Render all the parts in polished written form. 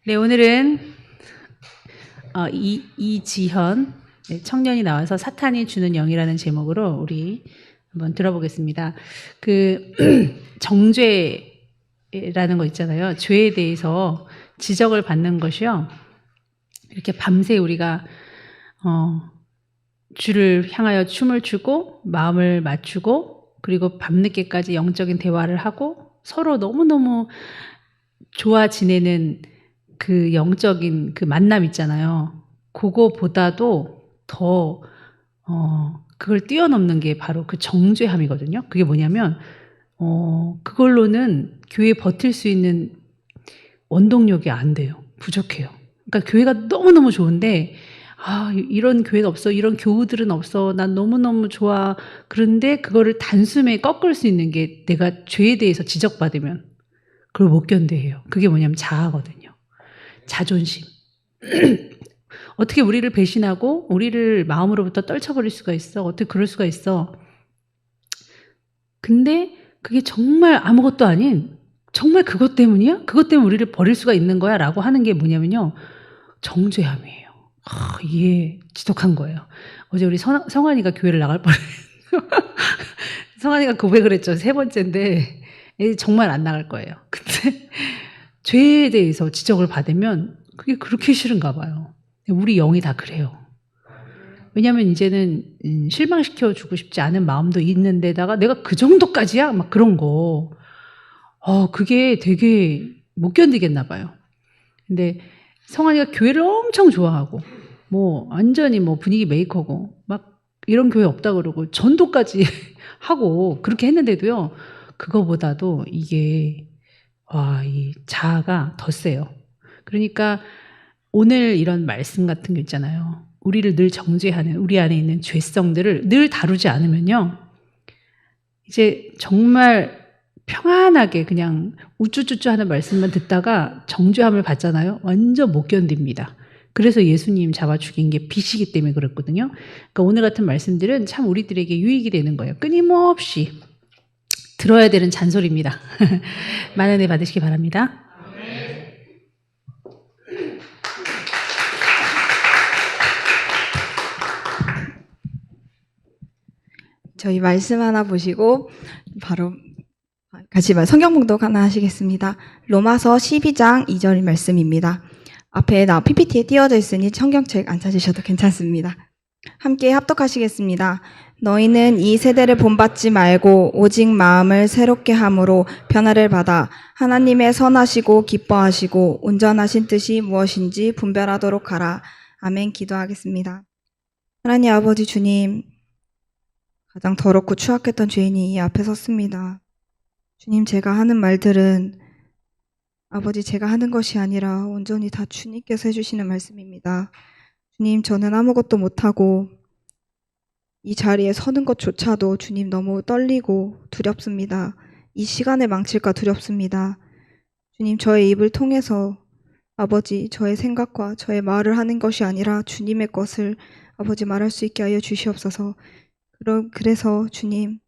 네, 오늘은 이지현 청년이 나와서 사탄이 주는 영이라는 제목으로 우리 한번 들어보겠습니다. 그 정죄라는 거 있잖아요. 죄에 대해서 지적을 받는 것이요. 이렇게 밤새 우리가 주를 향하여 춤을 추고 마음을 맞추고 그리고 밤늦게까지 영적인 대화를 하고 서로 너무너무 좋아 지내는 그 영적인 그 만남 있잖아요. 그거보다도 더 그걸 뛰어넘는 게 바로 그 정죄함이거든요. 그게 뭐냐면 그걸로는 교회 버틸 수 있는 원동력이 안 돼요. 부족해요. 그러니까 교회가 너무너무 좋은데 이런 교회는 없어. 이런 교우들은 없어. 난 너무너무 좋아. 그런데 그거를 단숨에 꺾을 수 있는 게 내가 죄에 대해서 지적받으면 그걸 못 견뎌해요. 그게 뭐냐면 자아거든요. 자존심. 어떻게 우리를 배신하고 우리를 마음으로부터 떨쳐버릴 수가 있어? 어떻게 그럴 수가 있어? 근데 그게 정말 아무것도 아닌 정말 그것 때문이야? 그것 때문에 우리를 버릴 수가 있는 거야? 라고 하는 게 뭐냐면요. 정죄함이에요. 이게 지독한 거예요. 어제 우리 성환이가 교회를 나갈 뻔했어요. 성환이가 고백을 했죠. 3번째인데 정말 안 나갈 거예요. 근데 죄에 대해서 지적을 받으면 그게 그렇게 싫은가 봐요. 우리 영이 다 그래요. 왜냐하면 이제는 실망시켜 주고 싶지 않은 마음도 있는데다가 내가 그 정도까지야? 막 그런 거. 그게 되게 못 견디겠나 봐요. 근데 성환이가 교회를 엄청 좋아하고 완전히 분위기 메이커고 막 이런 교회 없다 그러고 전도까지 하고 그렇게 했는데도요. 그거보다도 이게 이 자아가 더 세요. 그러니까 오늘 이런 말씀 같은 거 있잖아요. 우리를 늘 정죄하는 우리 안에 있는 죄성들을 늘 다루지 않으면요. 이제 정말 평안하게 그냥 우쭈쭈쭈 하는 말씀만 듣다가 정죄함을 받잖아요. 완전 못 견딥니다. 그래서 예수님 잡아 죽인 게 빛이기 때문에 그렇거든요. 그러니까 오늘 같은 말씀들은 참 우리들에게 유익이 되는 거예요. 끊임없이 들어야 되는 잔소리입니다. 많은 은혜 받으시기 바랍니다. 저희 말씀 하나 보시고 바로 같이 성경 봉독 하나 하시겠습니다. 로마서 12장 2절 말씀입니다. 앞에 PPT에 띄워져 있으니 성경책 안 찾으셔도 괜찮습니다. 함께 합독하시겠습니다. 너희는 이 세대를 본받지 말고 오직 마음을 새롭게 함으로 변화를 받아 하나님의 선하시고 기뻐하시고 온전하신 뜻이 무엇인지 분별하도록 하라. 아멘. 기도하겠습니다. 하나님 아버지 주님, 가장 더럽고 추악했던 죄인이 이 앞에 섰습니다. 주님, 제가 하는 말들은 아버지 제가 하는 것이 아니라 온전히 다 주님께서 해주시는 말씀입니다. 주님, 저는 아무것도 못하고 이 자리에 서는 것조차도 주님 너무 떨리고 두렵습니다. 이 시간에 망칠까 두렵습니다. 주님, 저의 입을 통해서 아버지 저의 생각과 저의 말을 하는 것이 아니라 주님의 것을 아버지 말할 수 있게 하여 주시옵소서. 그래서 주님,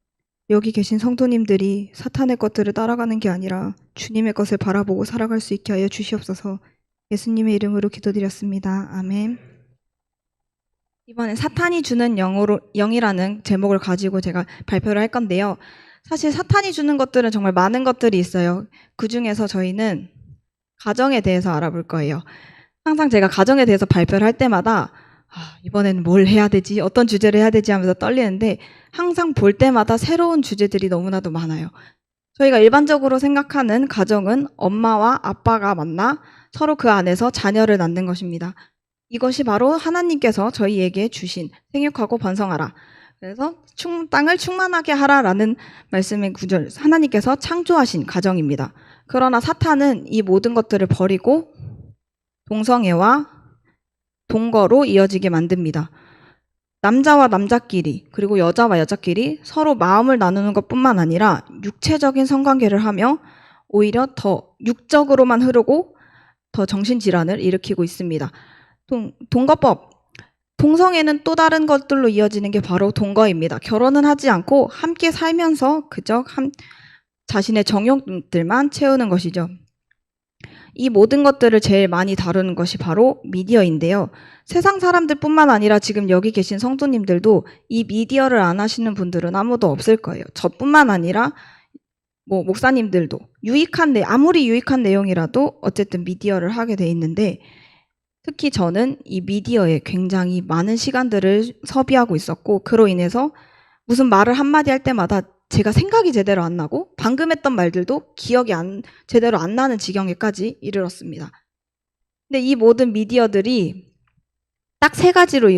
여기 계신 성도님들이 사탄의 것들을 따라가는 게 아니라 주님의 것을 바라보고 살아갈 수 있게 하여 주시옵소서. 예수님의 이름으로 기도드렸습니다. 아멘. 이번엔 사탄이 주는 영이라는 제목을 가지고 제가 발표를 할 건데요. 사실 사탄이 주는 것들은 정말 많은 것들이 있어요. 그중에서 저희는 가정에 대해서 알아볼 거예요. 항상 제가 가정에 대해서 발표를 할 때마다 이번에는 뭘 해야 되지? 어떤 주제를 해야 되지? 하면서 떨리는데 항상 볼 때마다 새로운 주제들이 너무나도 많아요. 저희가 일반적으로 생각하는 가정은 엄마와 아빠가 만나 서로 그 안에서 자녀를 낳는 것입니다. 이것이 바로 하나님께서 저희에게 주신 생육하고 번성하라. 그래서 땅을 충만하게 하라라는 말씀의 구절, 하나님께서 창조하신 가정입니다. 그러나 사탄은 이 모든 것들을 버리고 동성애와 동거로 이어지게 만듭니다. 남자와 남자끼리 그리고 여자와 여자끼리 서로 마음을 나누는 것뿐만 아니라 육체적인 성관계를 하며 오히려 더 육적으로만 흐르고 더 정신질환을 일으키고 있습니다. 동거법, 동성애는 또 다른 것들로 이어지는 게 바로 동거입니다. 결혼은 하지 않고 함께 살면서 그저 자신의 정욕들만 채우는 것이죠. 이 모든 것들을 제일 많이 다루는 것이 바로 미디어인데요. 세상 사람들뿐만 아니라 지금 여기 계신 성도님들도 이 미디어를 안 하시는 분들은 아무도 없을 거예요. 저뿐만 아니라 뭐 목사님들도 아무리 유익한 내용이라도 어쨌든 미디어를 하게 돼 있는데, 특히 저는 이 미디어에 굉장히 많은 시간들을 소비하고 있었고, 그로 인해서 무슨 말을 한마디 할 때마다 제가 생각이 제대로 안 나고 방금 했던 말들도 기억이 제대로 안 나는 지경에까지 이르렀습니다. 근데 이 모든 미디어들이 딱 세 가지로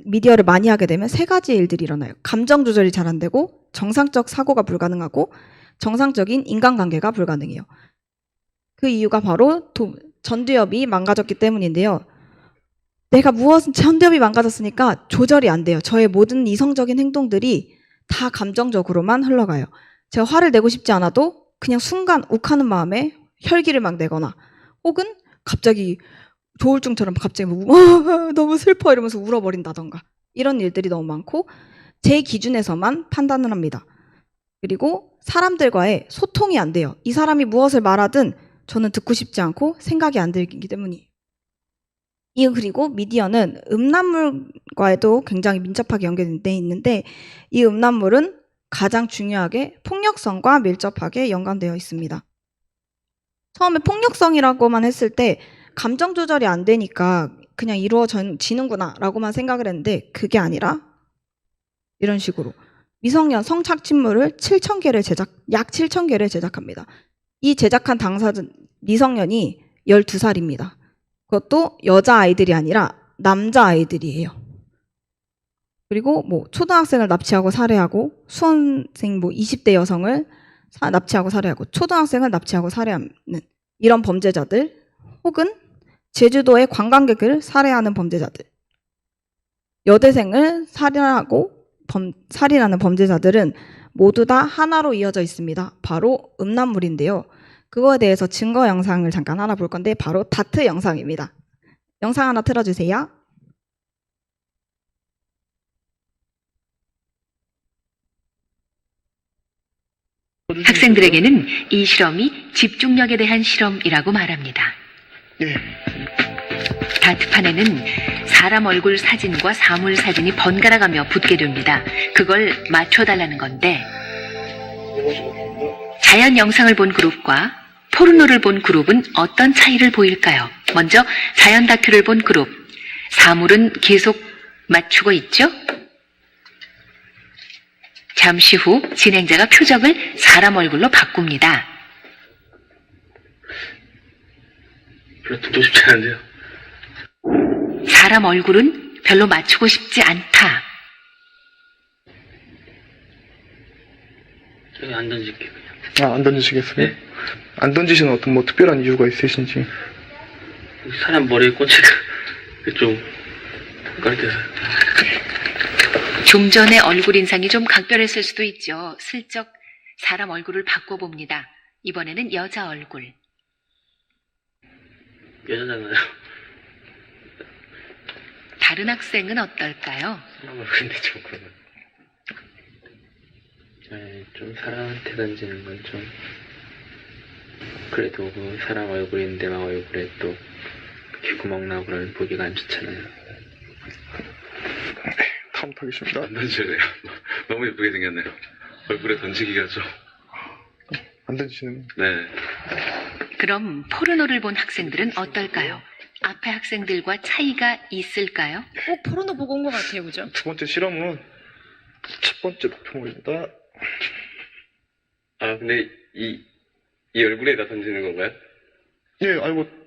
미디어를 많이 하게 되면 세 가지 일들이 일어나요. 감정 조절이 잘 안 되고, 정상적 사고가 불가능하고, 정상적인 인간관계가 불가능해요. 그 이유가 바로 전두엽이 망가졌기 때문인데요. 내가 전두엽이 망가졌으니까 조절이 안 돼요. 저의 모든 이성적인 행동들이 다 감정적으로만 흘러가요. 제가 화를 내고 싶지 않아도 그냥 순간 욱하는 마음에 혈기를 막 내거나, 혹은 갑자기 조울증처럼 갑자기 너무 슬퍼 이러면서 울어버린다던가, 이런 일들이 너무 많고, 제 기준에서만 판단을 합니다. 그리고 사람들과의 소통이 안 돼요. 이 사람이 무엇을 말하든 저는 듣고 싶지 않고 생각이 안 들기 때문이에요. 그리고 미디어는 음란물과도 굉장히 민첩하게 연결되어 있는데, 이 음란물은 가장 중요하게 폭력성과 밀접하게 연관되어 있습니다. 처음에 폭력성이라고만 했을 때 감정 조절이 안 되니까 그냥 이루어지는구나 라고만 생각을 했는데, 그게 아니라 이런 식으로 미성년 성착취물을 약 7,000개를 제작합니다. 이 제작한 당사자 미성년이 12살입니다. 그것도 여자아이들이 아니라 남자아이들이에요. 그리고 초등학생을 납치하고 살해하고, 수험생 20대 여성을 납치하고 살해하고, 초등학생을 납치하고 살해하는 이런 범죄자들, 혹은 제주도의 관광객을 살해하는 범죄자들, 여대생을 살인하는 범죄자들은 모두 다 하나로 이어져 있습니다. 바로 음란물인데요. 그거에 대해서 증거 영상을 잠깐 하나 볼 건데, 바로 다트 영상입니다. 영상 하나 틀어주세요. 학생들에게는 이 실험이 집중력에 대한 실험이라고 말합니다. 예. 다트판에는 사람 얼굴 사진과 사물 사진이 번갈아 가며 붙게 됩니다. 그걸 맞춰달라는 건데, 자연 영상을 본 그룹과 포르노를 본 그룹은 어떤 차이를 보일까요? 먼저 자연 다큐를 본 그룹, 사물은 계속 맞추고 있죠? 잠시 후 진행자가 표적을 사람 얼굴로 바꿉니다. 별로 듣고 싶지 않은데요. 사람 얼굴은 별로 맞추고 싶지 않다. 저는 안 던질게요, 그냥. 안 던지시겠어요? 네. 안 던지시는 어떤 특별한 이유가 있으신지. 사람 머리에 꽂히가 좀 헷갈려서요. 좀 전에 얼굴 인상이 좀 각별했을 수도 있죠. 슬쩍 사람 얼굴을 바꿔봅니다. 이번에는 여자 얼굴. 여자잖아요. 다른 학생은 어떨까요? 사람 얼굴인데 좀 그러면. 네, 좀 사람한테 던지는 건 좀 그래도 사람 얼굴인데 막 얼굴에 또 귓구멍 나고 그러면 보기가 안 좋잖아요. 다음 타겠습니다. 안 던지래요. 너무 예쁘게 생겼네요. 얼굴에 던지기가 좀. 안 던지시는. 네. 그럼 포르노를 본 학생들은 어떨까요? 앞에 학생들과 차이가 있을까요? 꼭 포르노 보고 온 것 같아요, 그죠? 두 번째 실험은 첫 번째 목표물입니다. 아, 근데 이 얼굴에다 던지는 건가요? 예,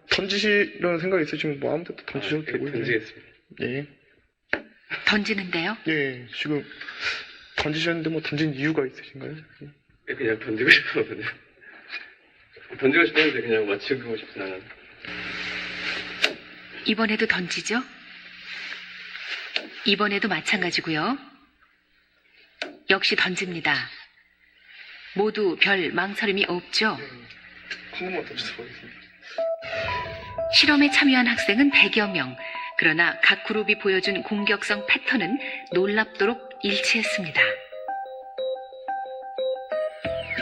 던지시려는 생각이 있으시면 아무 데도 던지셔도 되고요. 던지겠습니다. 예. 던지는데요? 예, 지금 던지셨는데 던진 이유가 있으신가요? 그냥 던지고 싶었거든요. 던지고 싶었는데 그냥 맞추고 싶진 않아요. 이번에도 던지죠? 이번에도 마찬가지고요. 역시 던집니다. 모두 별 망설임이 없죠? 한 번만 던져서 보겠습니다. 실험에 참여한 학생은 100여 명. 그러나 각 그룹이 보여준 공격성 패턴은 놀랍도록 일치했습니다.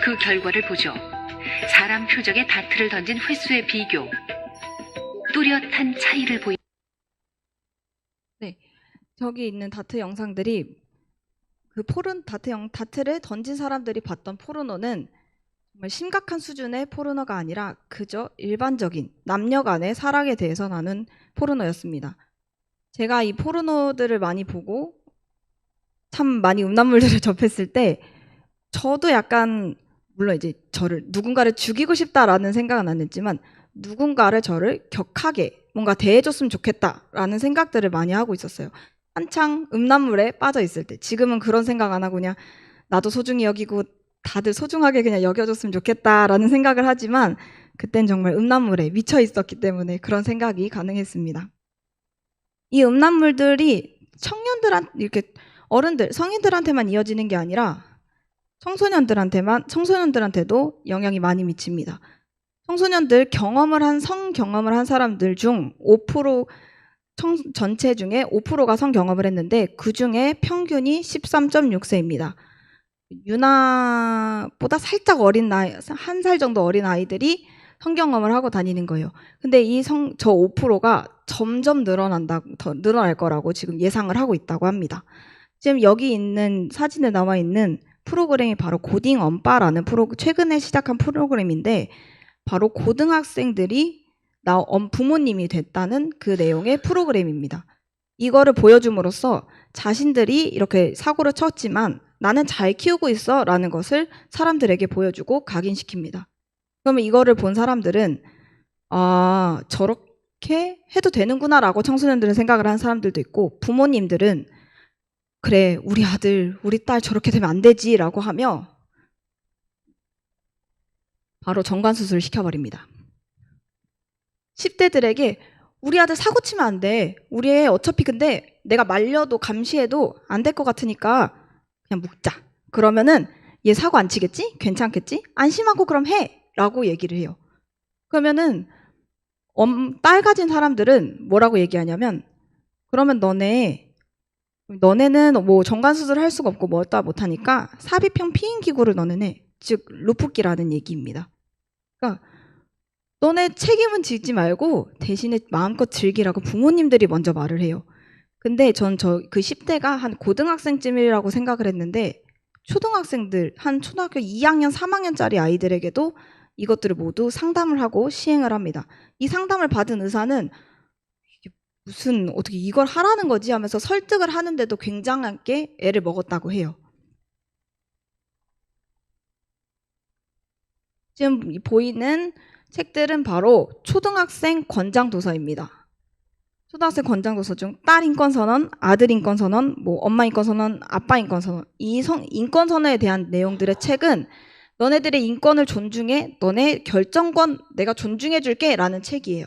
그 결과를 보죠. 사람 표적에 다트를 던진 횟수의 비교. 뚜렷한 차이를 보이. 저기 있는 다트 영상들이 그 다트를 던진 사람들이 봤던 포르노는 정말 심각한 수준의 포르노가 아니라 그저 일반적인 남녀 간의 사랑에 대해서 나눈 포르노였습니다. 제가 이 포르노들을 많이 보고 참 많이 음란물들을 접했을 때 저도 약간 물론 이제 누군가를 죽이고 싶다라는 생각은 안 했지만 누군가를 저를 격하게 뭔가 대해줬으면 좋겠다라는 생각들을 많이 하고 있었어요. 한창 음란물에 빠져 있을 때. 지금은 그런 생각 안 하고 그냥 나도 소중히 여기고 다들 소중하게 그냥 여겨줬으면 좋겠다라는 생각을 하지만 그땐 정말 음란물에 미쳐 있었기 때문에 그런 생각이 가능했습니다. 이 음란물들이 이렇게 어른들, 성인들한테만 이어지는 게 아니라 청소년들한테도 영향이 많이 미칩니다. 청소년들 성 경험을 한 사람들 중 5% 전체 중에 5%가 성 경험을 했는데 그 중에 평균이 13.6세입니다. 유나보다 살짝 어린 나이, 1살 정도 어린 아이들이 성경험을 하고 다니는 거예요. 근데 저 5%가 점점 더 늘어날 거라고 지금 예상을 하고 있다고 합니다. 지금 여기 있는 사진에 나와 있는 프로그램이 바로 고딩 엄빠라는 최근에 시작한 프로그램인데 바로 고등학생들이 부모님이 됐다는 그 내용의 프로그램입니다. 이거를 보여줌으로써 자신들이 이렇게 사고를 쳤지만 나는 잘 키우고 있어 라는 것을 사람들에게 보여주고 각인시킵니다. 그러면 이거를 본 사람들은 저렇게 해도 되는구나 라고 청소년들은 생각을 하는 사람들도 있고 부모님들은 그래 우리 아들 우리 딸 저렇게 되면 안 되지 라고 하며 바로 정관수술을 시켜버립니다. 10대들에게 우리 아들 사고 치면 안 돼. 우리 애 어차피 근데 내가 말려도 감시해도 안 될 것 같으니까 그냥 묵자. 그러면은 얘 사고 안 치겠지? 괜찮겠지? 안심하고 그럼 해. 라고 얘기를 해요. 그러면은 딸 가진 사람들은 뭐라고 얘기하냐면 그러면 너네는 뭐 정관수술을 할 수가 없고 뭐다 못하니까 삽입형 피임기구를 너네는 해. 즉 루프기라는 얘기입니다. 그러니까 너네 책임은 지지 말고 대신에 마음껏 즐기라고 부모님들이 먼저 말을 해요. 근데 전 그 10대가 한 고등학생쯤이라고 생각을 했는데 한 초등학교 2학년, 3학년짜리 아이들에게도 이것들을 모두 상담을 하고 시행을 합니다. 이 상담을 받은 의사는 이게 어떻게 이걸 하라는 거지 하면서 설득을 하는데도 굉장하게 애를 먹었다고 해요. 지금 보이는 책들은 바로 초등학생 권장 도서입니다. 초등학생 권장 도서 중 딸 인권 선언, 아들 인권 선언, 뭐 엄마 인권 선언, 아빠 인권 선언 이 인권 선언에 대한 내용들의 책은 너네들의 인권을 존중해, 너네 결정권 내가 존중해 줄게라는 책이에요.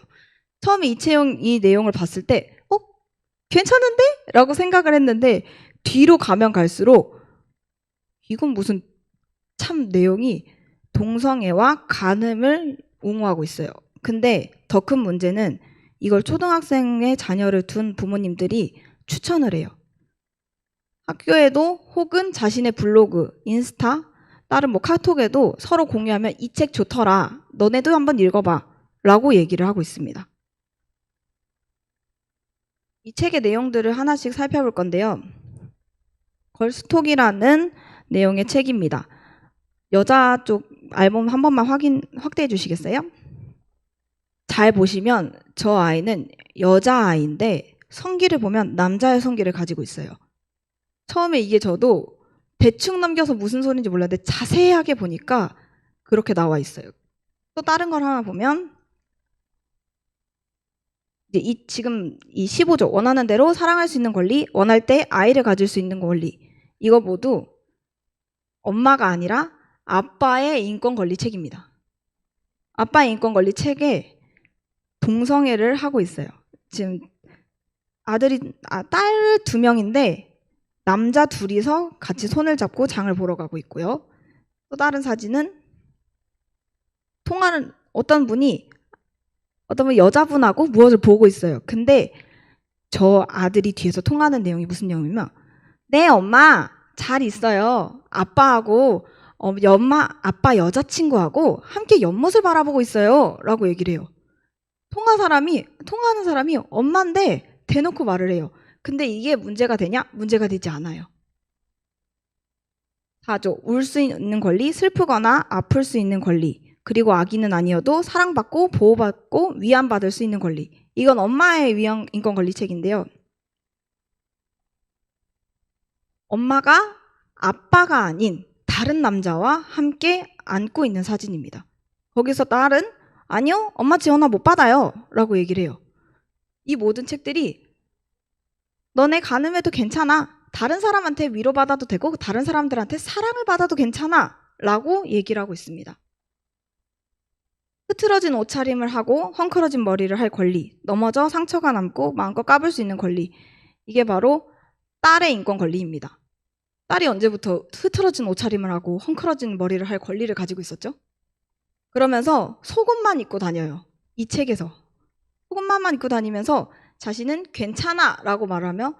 처음에 이 내용을 봤을 때 괜찮은데? 라고 생각을 했는데 뒤로 가면 갈수록 이건 무슨 참 내용이 동성애와 간음을 옹호하고 있어요. 근데 더 큰 문제는 이걸 초등학생의 자녀를 둔 부모님들이 추천을 해요. 학교에도 혹은 자신의 블로그, 인스타, 다른 뭐 카톡에도 서로 공유하면 이 책 좋더라. 너네도 한번 읽어봐. 라고 얘기를 하고 있습니다. 이 책의 내용들을 하나씩 살펴볼 건데요. 걸스톡이라는 내용의 책입니다. 여자 쪽 앨범 한 번만 확대해 주시겠어요? 잘 보시면 저 아이는 여자아이인데 성기를 보면 남자의 성기를 가지고 있어요. 처음에 이게 저도 대충 넘겨서 무슨 소리인지 몰랐는데 자세하게 보니까 그렇게 나와 있어요. 또 다른 걸 하나 보면 이제 지금 이 15조 원하는 대로 사랑할 수 있는 권리, 원할 때 아이를 가질 수 있는 권리 이거 모두 엄마가 아니라 아빠의 인권 권리 책입니다. 아빠의 인권 권리 책에 동성애를 하고 있어요. 지금 딸 2명인데 남자 2이서 같이 손을 잡고 장을 보러 가고 있고요. 또 다른 사진은 통화는 어떤 분 여자분하고 무엇을 보고 있어요. 근데 저 아들이 뒤에서 통화하는 내용이 무슨 내용이면 네 엄마 잘 있어요. 아빠하고 아빠 여자친구하고 함께 연못을 바라보고 있어요. 라고 얘기를 해요. 통화하는 사람이 엄마인데 대놓고 말을 해요. 근데 이게 문제가 되냐? 문제가 되지 않아요. 4조, 울 수 있는 권리, 슬프거나 아플 수 있는 권리, 그리고 아기는 아니어도 사랑받고 보호받고 위안받을 수 있는 권리. 이건 엄마의 인권 권리 책인데요. 엄마가 아빠가 아닌 다른 남자와 함께 안고 있는 사진입니다. 거기서 딸은 아니요, 엄마 전화 못 받아요 라고 얘기를 해요. 이 모든 책들이 너네 가늠해도 괜찮아. 다른 사람한테 위로받아도 되고 다른 사람들한테 사랑을 받아도 괜찮아 라고 얘기를 하고 있습니다. 흐트러진 옷차림을 하고 헝클어진 머리를 할 권리, 넘어져 상처가 남고 마음껏 까불 수 있는 권리, 이게 바로 딸의 인권 권리입니다. 딸이 언제부터 흐트러진 옷차림을 하고 헝클어진 머리를 할 권리를 가지고 있었죠? 그러면서 속옷만 입고 다녀요. 이 책에서. 속옷만 입고 다니면서 자신은 괜찮아 라고 말하며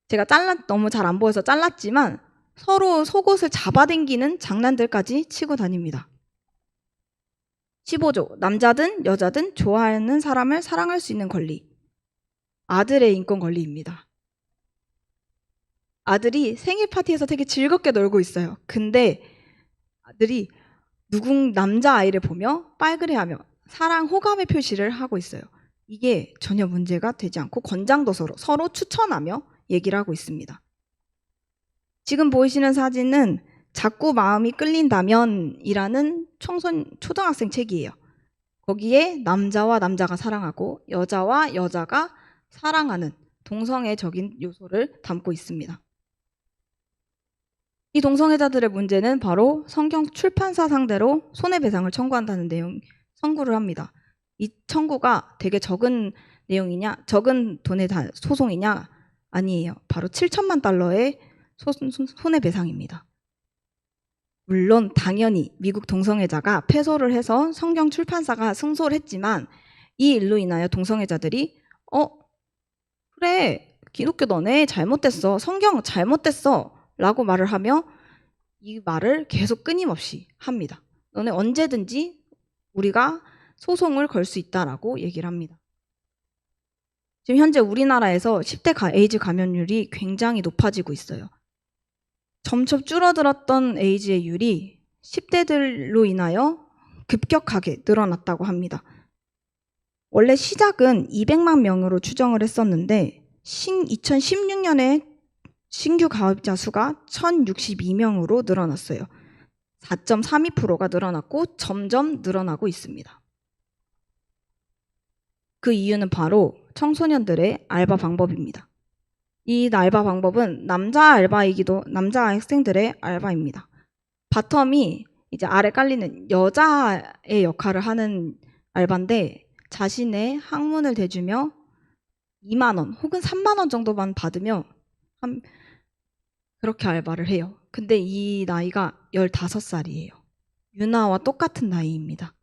제가 너무 잘 안 보여서 잘랐지만 서로 속옷을 잡아당기는 장난들까지 치고 다닙니다. 15조, 남자든 여자든 좋아하는 사람을 사랑할 수 있는 권리. 아들의 인권 권리입니다. 아들이 생일 파티에서 되게 즐겁게 놀고 있어요. 근데 아들이 남자아이를 보며 빨그레하며 사랑, 호감의 표시를 하고 있어요. 이게 전혀 문제가 되지 않고 권장도서로 서로 추천하며 얘기를 하고 있습니다. 지금 보이시는 사진은 자꾸 마음이 끌린다면이라는 초등학생 책이에요. 거기에 남자와 남자가 사랑하고 여자와 여자가 사랑하는 동성애적인 요소를 담고 있습니다. 이 동성애자들의 문제는 바로 성경 출판사 상대로 손해배상을 청구한다는 내용 청구를 합니다. 이 청구가 되게 적은 내용이냐, 적은 돈의 소송이냐? 아니에요. 바로 7천만 달러의 손해배상입니다. 물론 당연히 미국 동성애자가 패소를 해서 성경 출판사가 승소를 했지만 이 일로 인하여 동성애자들이 그래, 기독교 너네 잘못됐어, 성경 잘못됐어 라고 말을 하며 이 말을 계속 끊임없이 합니다. 너네 언제든지 우리가 소송을 걸 수 있다라고 얘기를 합니다. 지금 현재 우리나라에서 10대 에이즈 감염률이 굉장히 높아지고 있어요. 점점 줄어들었던 에이즈의 율이 10대들로 인하여 급격하게 늘어났다고 합니다. 원래 시작은 200만 명으로 추정을 했었는데 2016년에 신규 가입자 수가 1062명으로 늘어났어요. 4.32%가 늘어났고 점점 늘어나고 있습니다. 그 이유는 바로 청소년들의 알바 방법입니다. 이 알바 방법은 남자 학생들의 알바입니다. 바텀이 이제 아래 깔리는 여자의 역할을 하는 알바인데 자신의 학문을 대주며 2만 원 혹은 3만 원 정도만 받으며 그렇게 알바를 해요. 근데 이 나이가 15살이에요. 유나와 똑같은 나이입니다.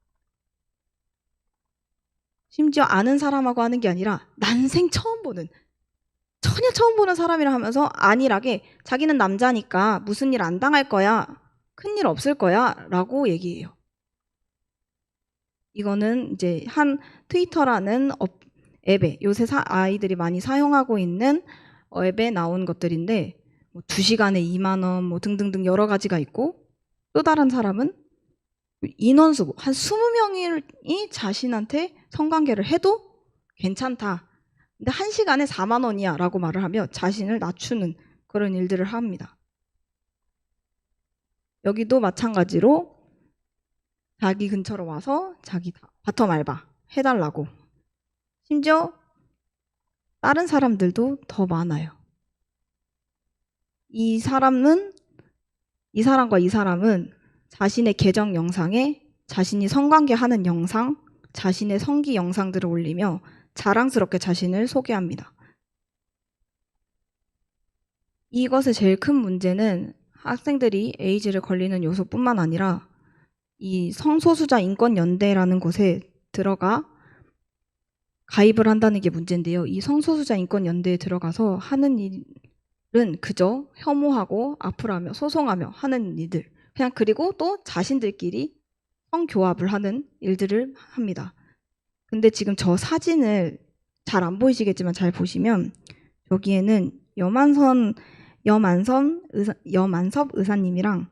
심지어 아는 사람하고 하는 게 아니라 난생 전혀 처음 보는 사람이라 하면서 안일하게 자기는 남자니까 무슨 일 안 당할 거야, 큰일 없을 거야 라고 얘기해요. 이거는 이제 한 트위터라는 앱에 요새 아이들이 많이 사용하고 있는 앱에 나온 것들인데 2시간에 2만 원 등등등 여러 가지가 있고, 또 다른 사람은 인원수 한 20명이 자신한테 성관계를 해도 괜찮다. 근데 1시간에 4만 원이야 라고 말을 하며 자신을 낮추는 그런 일들을 합니다. 여기도 마찬가지로 자기 근처로 와서 자기 바텀 알바 해달라고. 심지어 다른 사람들도 더 많아요. 이 사람과 이 사람은 자신의 계정 영상에 자신이 성관계하는 영상, 자신의 성기 영상들을 올리며 자랑스럽게 자신을 소개합니다. 이것의 제일 큰 문제는 학생들이 에이즈를 걸리는 요소뿐만 아니라 이 성소수자 인권연대라는 곳에 들어가 가입을 한다는 게 문제인데요. 이 성소수자 인권연대에 들어가서 하는 일은 그저 혐오하고 악플하며 소송하며 하는 일들. 그냥 그리고 또 자신들끼리 성교합을 하는 일들을 합니다. 근데 지금 저 사진을 잘 안 보이시겠지만 잘 보시면 여기에는 여만섭 의사님이랑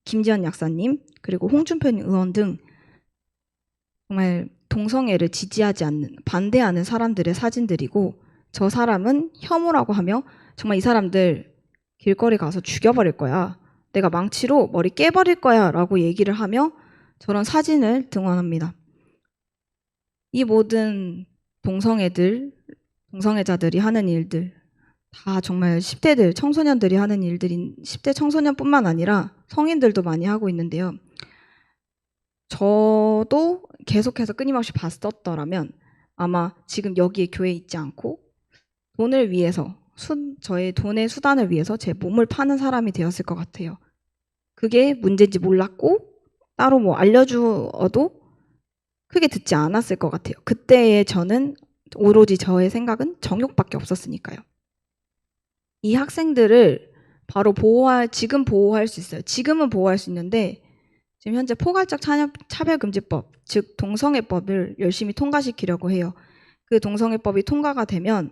김지연 약사님 그리고 홍준표 의원 등 정말 동성애를 지지하지 않는 반대하는 사람들의 사진들이고 저 사람은 혐오라고 하며 정말 이 사람들 길거리 가서 죽여버릴 거야. 내가 망치로 머리 깨버릴 거야 라고 얘기를 하며 저런 사진을 등원합니다. 이 모든 동성애자들이 하는 일들 다 정말 10대들, 청소년들이 하는 일들인 10대 청소년뿐만 아니라 성인들도 많이 하고 있는데요. 저도 계속해서 끊임없이 봤었더라면 아마 지금 여기에 교회에 있지 않고 돈을 위해서 저의 돈의 수단을 위해서 제 몸을 파는 사람이 되었을 것 같아요. 그게 문제인지 몰랐고 따로 뭐 알려주어도 크게 듣지 않았을 것 같아요. 그때의 저는 오로지 저의 생각은 정욕밖에 없었으니까요. 이 학생들을 바로 지금 보호할 수 있어요. 지금은 보호할 수 있는데 지금 현재 포괄적 차별금지법, 즉 동성애법을 열심히 통과시키려고 해요. 그 동성애법이 통과가 되면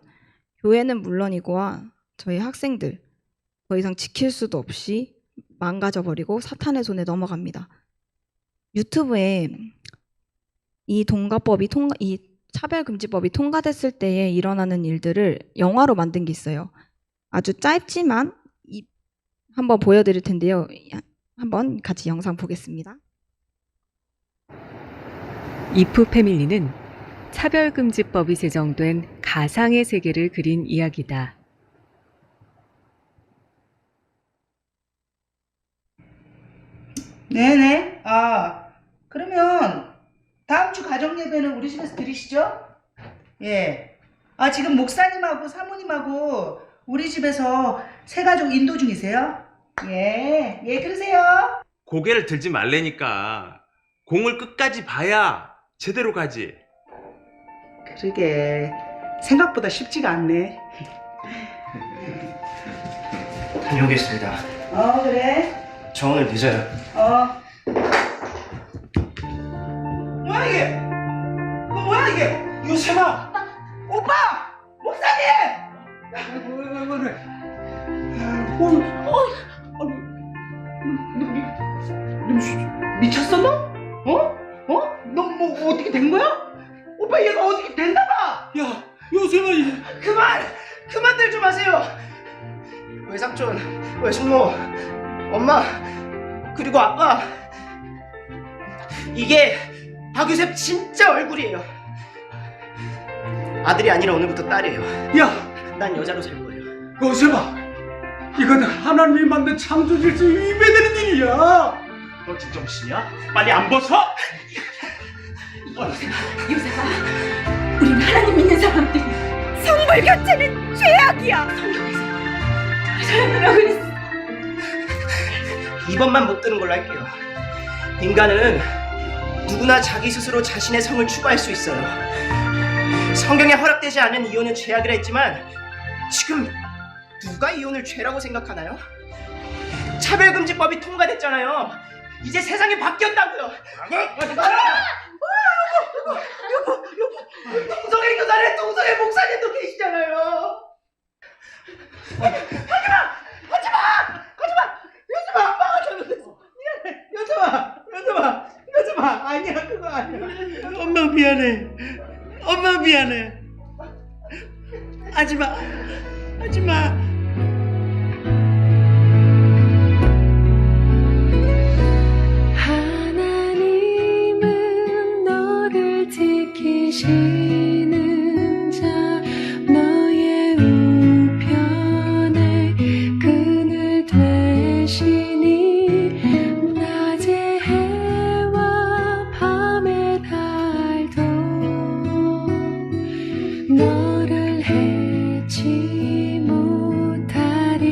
교회는 물론이고와 저희 학생들 더 이상 지킬 수도 없이 망가져버리고 사탄의 손에 넘어갑니다. 유튜브에 이 차별금지법이 통과됐을 때에 일어나는 일들을 영화로 만든 게 있어요. 아주 짧지만 한번 보여드릴 텐데요. 한번 같이 영상 보겠습니다. 이프 패밀리는 차별금지법이 제정된 가상의 세계를 그린 이야기다. 네네. 그러면 다음 주 가정 예배는 우리 집에서 드리시죠? 예. 지금 목사님하고 사모님하고 우리 집에서 새 가족 인도 중이세요? 예. 예, 그러세요. 고개를 들지 말라니까. 공을 끝까지 봐야 제대로 가지. 그러게. 생각보다 쉽지가 않네. 다녀오겠습니다. 그래. 저 오늘 늦어요. 뭐야 이게? 뭐야 이게? 요셉아! 오빠! 목사님! 너 미쳤어 너? 너 뭐 어떻게 된 거야? 오빠 얘가 어떻게 됐나봐! 야, 요셉아! 그만들 좀 하세요! 외삼촌, 외숙모, 엄마, 그리고 아빠. 이게 박요셉 진짜 얼굴이에요. 아들이 아니라 오늘부터 딸이에요. 야! 난 여자로 살 거예요. 요셉아! 이건 하나님이 만든 창조 질서 위배되는 일이야! 너 제정신이야? 빨리 안 벗어! 요셉아, 우린 하나님 믿는 사람들이 성물 교체는 죄악이야. 성경에서 잘하라고 했어. 이번만 못 드는 걸로 할게요. 인간은 누구나 자기 스스로 자신의 성을 추구할 수 있어요. 성경에 허락되지 않은 이혼은 죄악이라 했지만 지금 누가 이혼을 죄라고 생각하나요? 차별금지법이 통과됐잖아요. 이제 세상이 바뀌었다고요. 여보, 동성애 교단에 동성애 목사님도 계시잖아요. 하지마! 요즘아, 아빠가 잘못했어. 미안해. 요즘아, 아니야, 그거 아니야. 엄마 미안해. 하지마. 하나님은 너를 지키시는 자, 너의 우편에 그늘 되시니 낮의 해와 밤의 달도 너를 해치 못하리.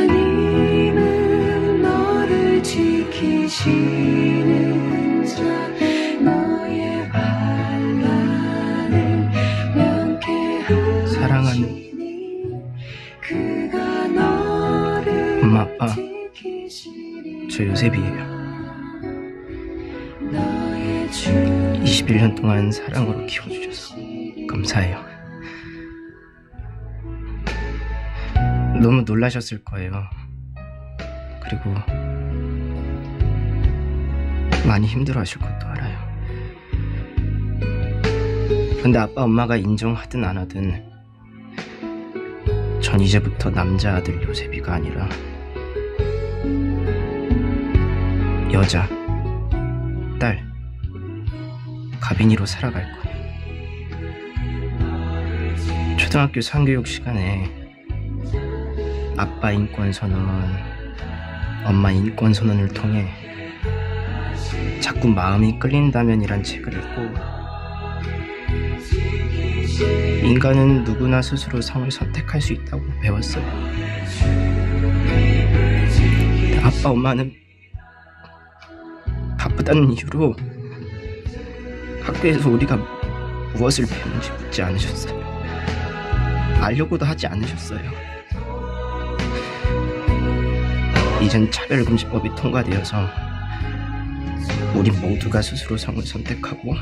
하나님은 너를 지키시는 자, 저 요셉이에요. 너의 21년 동안 사랑으로 키워주셔서 감사해요. 너무 놀라셨을 거예요. 그리고 많이 힘들어하실 것도 알아요. 근데 아빠 엄마가 인정하든 안 하든 전 이제부터 남자 아들 요셉이가 아니라 여자 딸 가빈이로 살아갈 거예요. 초등학교 상교육 시간에 아빠 인권 선언, 엄마 인권 선언을 통해 자꾸 마음이 끌린다면이란 책을 읽고 인간은 누구나 스스로 성을 선택할 수 있다고 배웠어요. 아빠 엄마는 바쁘다는 이유로 학교에서 우리가 무엇을 배우는지 묻지 않으셨어요. 알려고도 하지 않으셨어요. 이젠 차별금지법이 통과되어서 우리 모두가 스스로 성을 선택하고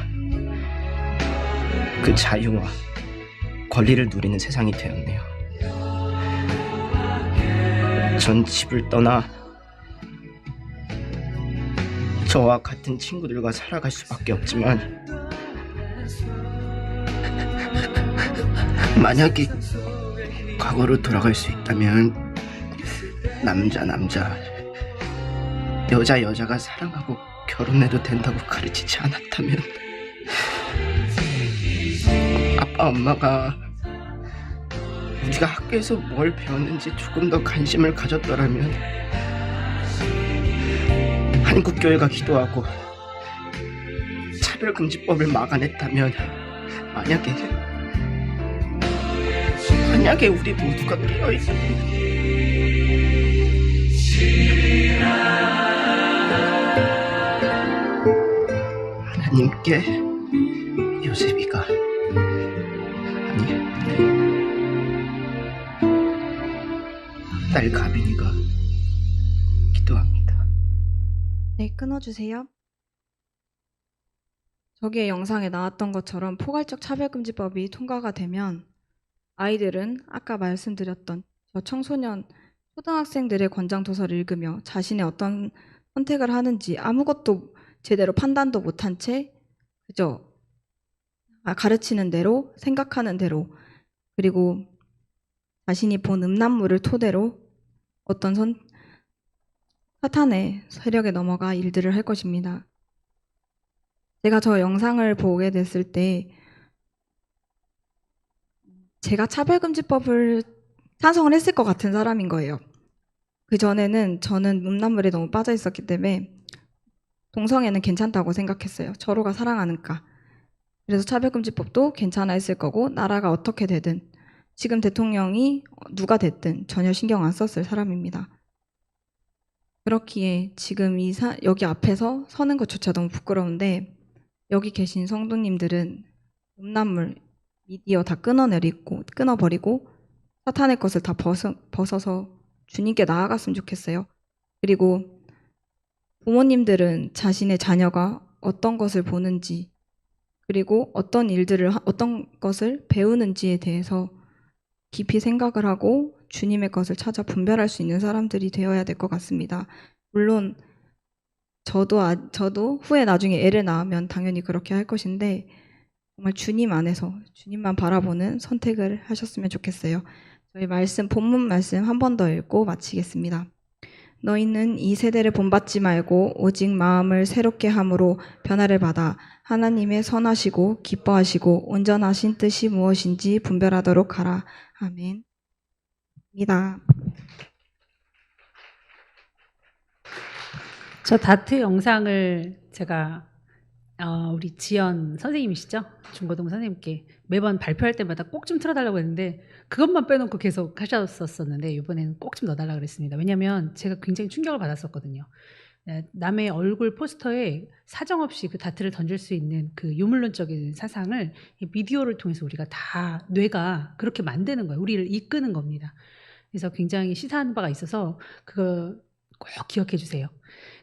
그 자유와 권리를 누리는 세상이 되었네요. 전 집을 떠나 저와 같은 친구들과 살아갈 수밖에 없지만 만약에 과거로 돌아갈 수 있다면 남자 여자가 사랑하고 결혼해도 된다고 가르치지 않았다면 아빠 엄마가 우리가 학교에서 뭘 배웠는지 조금 더 관심을 가졌더라면 한국교회가 기도하고 차별금지법을 막아냈다면 만약에 우리 모두가 깨어있다면 하나님께 요셉이가 딸 가빈이가 기도합니다. 네, 끊어주세요. 저기의 영상에 나왔던 것처럼 포괄적 차별금지법이 통과가 되면 아이들은 아까 말씀드렸던 저 청소년 초등학생들의 권장도서를 읽으며 자신의 어떤 선택을 하는지 아무것도 제대로 판단도 못한 채 그저 가르치는 대로 생각하는 대로 그리고 자신이 본 음란물을 토대로 어떤 사탄의 세력에 넘어가 일들을 할 것입니다. 제가 저 영상을 보게 됐을 때 제가 차별금지법을 찬성을 했을 것 같은 사람인 거예요. 그전에는 저는 음란물에 너무 빠져 있었기 때문에 동성애는 괜찮다고 생각했어요. 서로가 사랑하니까. 그래서 차별금지법도 괜찮아 했을 거고 나라가 어떻게 되든 지금 대통령이 누가 됐든 전혀 신경 안 썼을 사람입니다. 그렇기에 지금 여기 앞에서 서는 것조차 너무 부끄러운데 여기 계신 성도님들은 음란물, 미디어 다 끊어버리고 사탄의 것을 다 벗어서 주님께 나아갔으면 좋겠어요. 그리고 부모님들은 자신의 자녀가 어떤 것을 보는지 그리고 어떤 것을 배우는지에 대해서 깊이 생각을 하고 주님의 것을 찾아 분별할 수 있는 사람들이 되어야 될 것 같습니다. 물론 저도 후에 나중에 애를 낳으면 당연히 그렇게 할 것인데 정말 주님 안에서 주님만 바라보는 선택을 하셨으면 좋겠어요. 저희 본문 말씀 한 번 더 읽고 마치겠습니다. 너희는 이 세대를 본받지 말고 오직 마음을 새롭게 함으로 변화를 받아 하나님의 선하시고 기뻐하시고 온전하신 뜻이 무엇인지 분별하도록 하라. 아멘. 입니다. 저 다트 영상을 제가 우리 지연 선생님이시죠? 중고등 선생님께 매번 발표할 때마다 꼭 좀 틀어달라고 했는데 그것만 빼놓고 계속 하셨었는데 이번에는 꼭 좀 넣어달라고 그랬습니다. 왜냐하면 제가 굉장히 충격을 받았었거든요. 남의 얼굴 포스터에 사정없이 그 다트를 던질 수 있는 그 유물론적인 사상을 이 비디오를 통해서 우리가 다 뇌가 그렇게 만드는 거예요. 우리를 이끄는 겁니다. 그래서 굉장히 시사하는 바가 있어서 그거 꼭 기억해 주세요.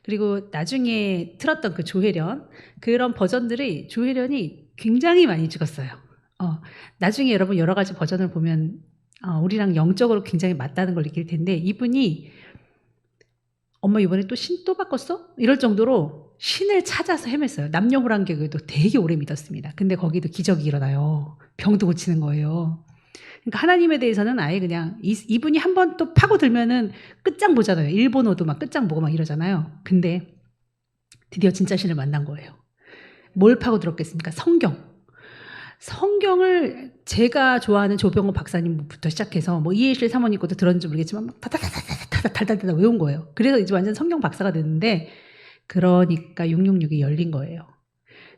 그리고 나중에 틀었던 그 조혜련, 그런 버전들이 조혜련이 굉장히 많이 죽었어요. 나중에 여러분 여러 가지 버전을 보면 우리랑 영적으로 굉장히 맞다는 걸 느낄 텐데, 이분이 엄마 이번에 또 신 또 바꿨어? 이럴 정도로 신을 찾아서 헤맸어요. 남녀호랑객에도 되게 오래 믿었습니다. 근데 거기도 기적이 일어나요. 병도 고치는 거예요. 그러니까 하나님에 대해서는 아예 그냥 이분이 한 번 또 파고들면은 끝장 보잖아요. 일본어도 막 끝장 보고 막 이러잖아요. 근데 드디어 진짜 신을 만난 거예요. 뭘 파고들었겠습니까? 성경을 제가 좋아하는 조병호 박사님부터 시작해서 뭐 이해실 사모님 것도 들었는지 모르겠지만 막 달달달달 외운 거예요. 그래서 이제 완전 성경 박사가 됐는데, 그러니까 666이 열린 거예요.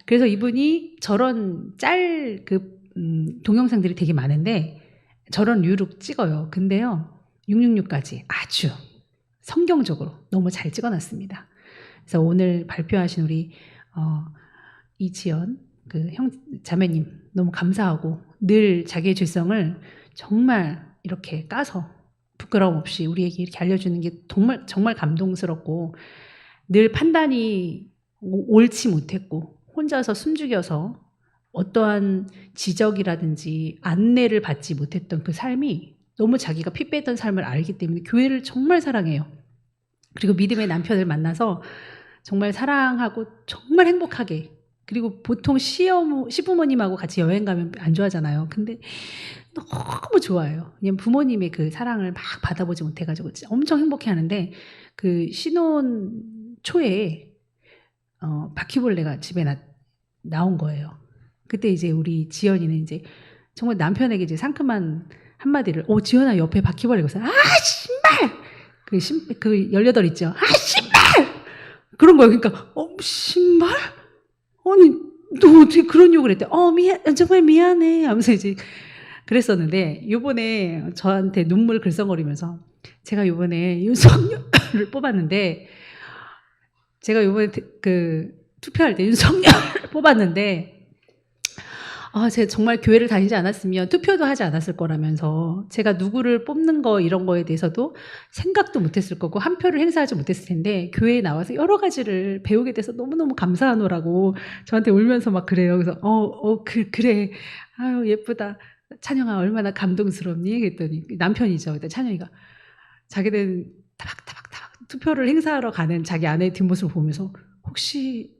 그래서 이분이 저런 동영상들이 되게 많은데 저런 류로 찍어요. 근데요, 666까지 아주 성경적으로 너무 잘 찍어놨습니다. 그래서 오늘 발표하신 우리 이지연 자매님 너무 감사하고, 늘 자기의 죄성을 정말 이렇게 까서 부끄러움 없이 우리에게 이렇게 알려주는 게 정말 감동스럽고, 늘 판단이 옳지 못했고 혼자서 숨죽여서 어떠한 지적이라든지 안내를 받지 못했던 그 삶이, 너무 자기가 피 뺐던 삶을 알기 때문에 교회를 정말 사랑해요. 그리고 믿음의 남편을 만나서 정말 사랑하고 정말 행복하게, 그리고 보통 시부모님하고 같이 여행 가면 안 좋아하잖아요. 근데 너무 좋아요. 왜냐면 부모님의 그 사랑을 막 받아보지 못해가지고 엄청 행복해하는데, 그 신혼 초에 바퀴벌레가 집에 나온 거예요. 그때 이제 우리 지연이는 이제 정말 남편에게 이제 상큼한 한마디를, 지연아 옆에 바퀴벌레가 있어요. 신발! 그 18 있죠. 신발! 그런 거예요. 그러니까 신발? 아니 너 어떻게 그런 욕을 했대? 정말 미안해 하면서 이제 그랬었는데, 요번에 저한테 눈물 글썽거리면서, 제가 요번에 윤석열을 뽑았는데, 제가 요번에 투표할 때 윤석열을 뽑았는데, 제가 정말 교회를 다니지 않았으면 투표도 하지 않았을 거라면서, 제가 누구를 뽑는 거 이런 거에 대해서도 생각도 못했을 거고 한 표를 행사하지 못했을 텐데, 교회에 나와서 여러 가지를 배우게 돼서 너무너무 감사하노라고 저한테 울면서 막 그래요. 그래서 그래, 아유 예쁘다, 찬영아 얼마나 감동스럽니? 그랬더니 남편이죠. 그때 찬영이가 자기는 타박타박 투표를 행사하러 가는 자기 아내의 뒷모습을 보면서, 혹시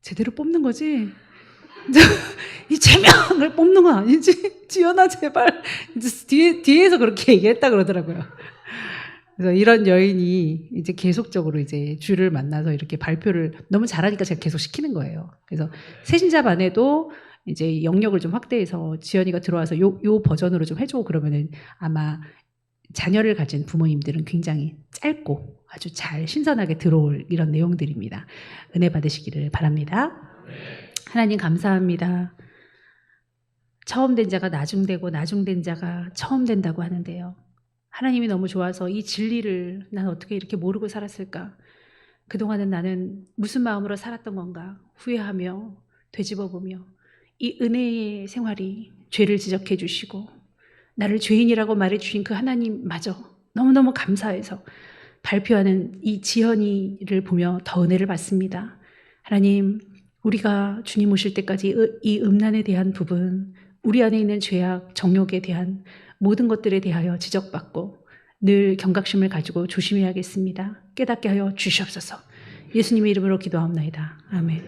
제대로 뽑는 거지? 이 제명을 뽑는 건 아니지? 지연아 제발. 뒤에서 그렇게 얘기했다 그러더라고요. 그래서 이런 여인이 이제 계속적으로 이제 주를 만나서 이렇게 발표를 너무 잘하니까 제가 계속 시키는 거예요. 그래서 새신자 반에도 이제 영역을 좀 확대해서 지연이가 들어와서 요 버전으로 좀 해줘. 그러면은 아마 자녀를 가진 부모님들은 굉장히 짧고 아주 잘 신선하게 들어올 이런 내용들입니다. 은혜 받으시기를 바랍니다. 하나님 감사합니다. 처음 된 자가 나중되고 나중된 자가 처음 된다고 하는데요. 하나님이 너무 좋아서 이 진리를 난 어떻게 이렇게 모르고 살았을까? 그동안은 나는 무슨 마음으로 살았던 건가? 후회하며 되짚어보며 이 은혜의 생활이 죄를 지적해 주시고 나를 죄인이라고 말해주신 그 하나님마저 너무너무 감사해서 발표하는 이 지연이를 보며 더 은혜를 받습니다. 하나님, 우리가 주님 오실 때까지 이 음란에 대한 부분, 우리 안에 있는 죄악, 정욕에 대한 모든 것들에 대하여 지적받고 늘 경각심을 가지고 조심해야겠습니다. 깨닫게 하여 주시옵소서. 예수님의 이름으로 기도하옵나이다. 아멘.